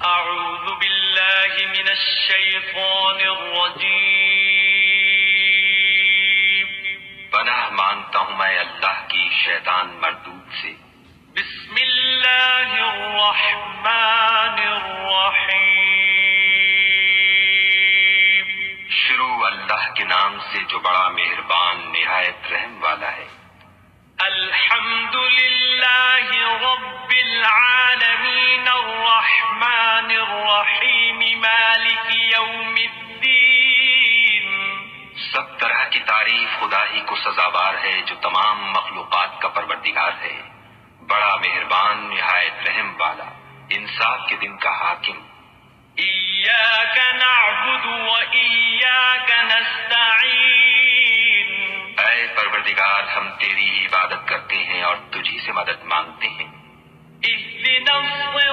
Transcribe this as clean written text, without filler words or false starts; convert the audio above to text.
اعوذ باللہ من الشیطان الرجیم، پناہ مانگتا ہوں میں اللہ کی شیطان مردود سے۔ بسم اللہ الرحمن الرحیم، شروع اللہ کے نام سے جو بڑا مہربان نہایت رحم والا ہے۔ الحمد للہ رب العالمین الرحمن الرحیم مالک یوم الدین، سب طرح کی تعریف خدا ہی کو سزاوار ہے جو تمام مخلوقات کا پروردگار ہے، بڑا مہربان نہایت رحم والا، انصاف کے دن کا حاکم۔ ایاک نعبد و ایاک نستعین، اے پروردگار ہم تیری ہی عبادت کرتے ہیں اور تجھی سے مدد مانگتے ہیں۔ اہدنا الصراط